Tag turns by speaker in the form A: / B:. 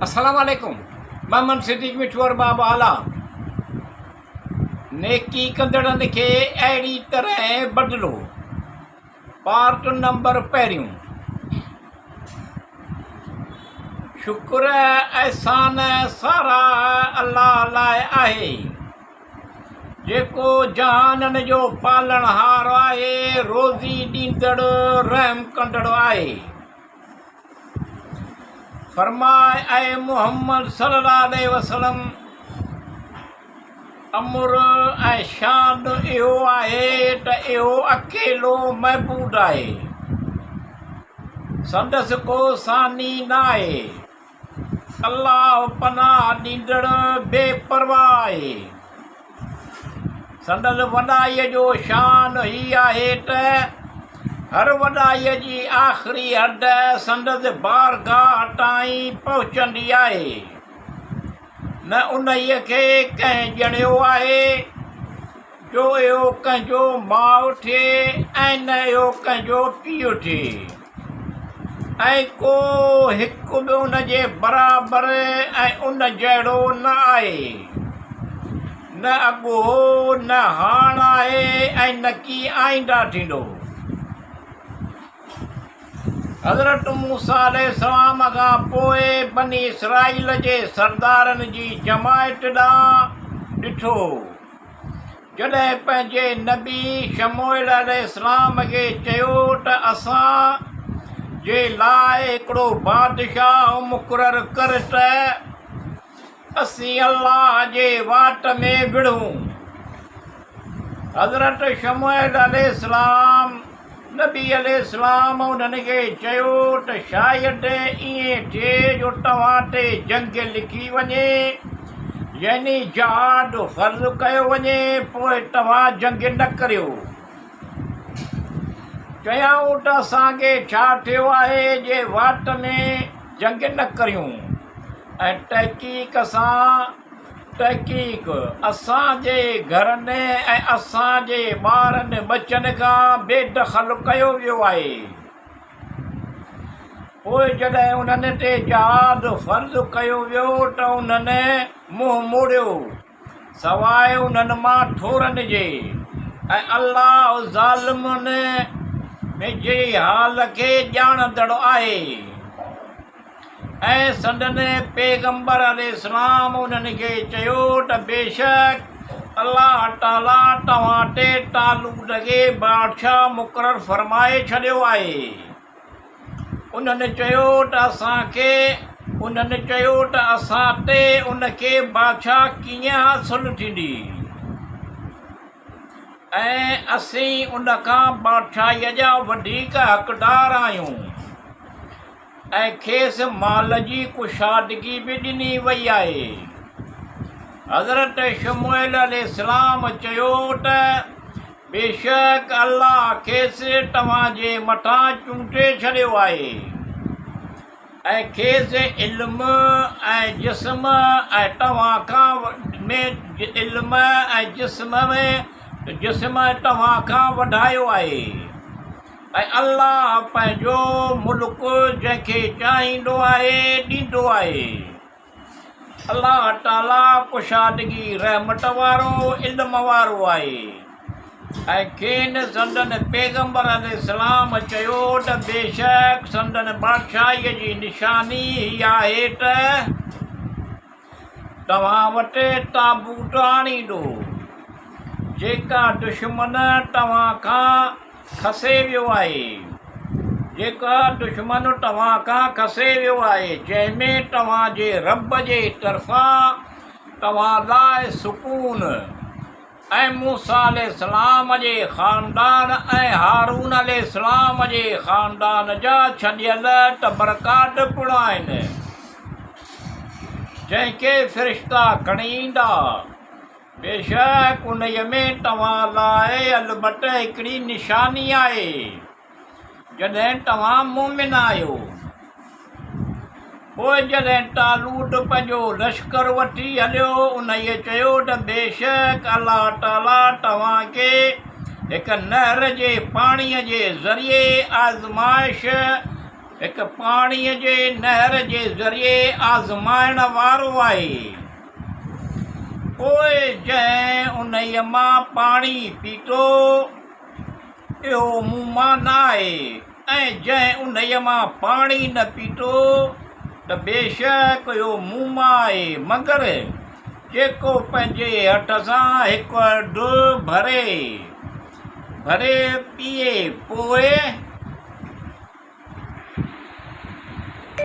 A: अस्सलाम वालेकुम। मोहम्मद सिद्दीक मिठूर बाबा आला नेकी कंदड़नि खे अहिड़ी तरह बदिलो। पार्ट नंबर पहिरियों। शुक्र एहसान सारा अल्लाह लाइ आहे जेको जहाननि जो पालणहार आहे, रोज़ी ॾींदड़, रहम कंदड़ आहे। फरमाए ऐं मुहम्मद सल्लल्लाहु अलैहि वसल्लम, अमुर ऐं शान इहो आहे त इहो अकेलो महबूद आहे, संदसि को सानी न आहे। अल्लाह पनाह ॾींदड़ बेपरवाह आहे। संदसि वॾाईअ जो शान ही आहे त हर वॾाईअ जी आख़िरी हद संदसि बारगाह ताईं पहुचंदी आहे। न उन्हीअ खे कंहिं ॼणियो आहे जो इहो कंहिंजो माउ थिए ऐं न इहो कंहिंजो पीउ थिए, ऐं को हिकु बि उन जे बराबरि ऐं उन जहिड़ो न आहे। न अॻो हो, न हाण आहे, ऐं न की आईंदा थींदो। हज़रत मूसा अलैहिस्सलाम खां पोइ बनी इसराईल जे सरदारनि जी जमायत ॾांहुं ॾिठो, जॾहिं पंहिंजे नबी शमूएल अलैहिस्सलाम खे चयो त असां जे लाइ हिकिड़ो बादशाह मुक़ररु कर त असीं अल्लाह जे वाट में विढ़ूं। हज़रत शमूएल अलैहिस्सलाम नबी अलैहिस्सलाम उन्हनि खे चयो त शायदि ईअं थिए जो तव्हां ते जंग लिखी वञे, यानी जहाद फ़र्ज़ कयो वञे, पोइ तव्हां जंग न करियो। चयाऊं त असांखे छा थियो आहे जे वाट में जंग न करियूं। ऐं तहक़ीक़ असांजे घरनि ऐं असांजे ॿारनि बचनि खां बेदख़ल कयो वियो आहे। पोइ जॾहिं उन्हनि ते जहाद फ़र्ज़ कयो वियो त उन्हनि मुंहुं मोड़ियो सवाइ उन्हनि मां थोरनि जे। ऐं अल्लाह ज़ालिमनि में जे हाल खे ॼाणंदड़ आहे। ऐं संदनि पैगंबर अलैहिस्सलाम उन्हनि खे चयो त बेशक अल्लाह ताला तव्हां ते तालूत खे बादशाह मुक़ररु फ़रमाए छॾियो आहे। उन्हनि चयो त असां ते उनखे बादशाह कीअं हासिलु थींदी, ऐं असीं उनखां बादशाहीअ जा वधीक हक़दार आहियूं। ऐं खेसि माल जी कुशादगी बि ॾिनी वई आहे। हज़रत शमूएल अलैहिस्सलाम चयो त बेशक अल्लाह खेसि तव्हांजे मथां चूंटे छॾियो आहे, ऐं खेसि इल्मु ऐं जिस्म ऐं तव्हां खां में इल्म ऐं जिस्म तव्हां खां वधायो आहे। ऐं अल्लाह पंहिंजो मुल्क जंहिंखे चाहींदो आहे ॾींदो आहे। अल्लाह ताला कुशादगी रहमत वारो, इल्म वारो आहे। ऐं खेनि संदनि पैगंबर अलैहिस्सलाम चयो त बेशक संदनि बादशाहीअ जी निशानी हीअ आहे त तव्हां वटि ताबूत आणींदो जेका दुश्मन तव्हां खां खसे वियो आहे, जंहिंमें तव्हांजे रब जे तरफ़ां तव्हां लाइ सुकून ऐं मूसा अलैहिस्सलाम जे ख़ानदान ऐं हारून अलैहिस्सलाम जे ख़ानदान जा छॾियल तबरकात पिणु आहिनि, जंहिंखे फ़रिश्ता खणी ईंदा। बेशक उन्हीअ में तव्हां लाइ अलबत हिकिड़ी निशानी आहे जॾहिं तव्हां मोमिन आहियो। पोइ जॾहिं तालूत पंहिंजो लश्कर वठी हलियो, उन्हीअ चयो त बेशक अल्लाह ताला तव्हांखे हिकु नहर जे पाणीअ जे ज़रिए आज़माइश हिकु पाणीअ जे नहर जे ज़रिए आज़माइण वारो आहे। पोइ जंहिं उन्हीअ मां पाणी पीतो इहो मूं मां न आहे, ऐं जंहिं उन्हीअ मां पाणी न पीतो त बेशक इहो मूं मां आहे। मगर जेको पंहिंजे हथ सां हिकु ढुर भरे पीए पोइ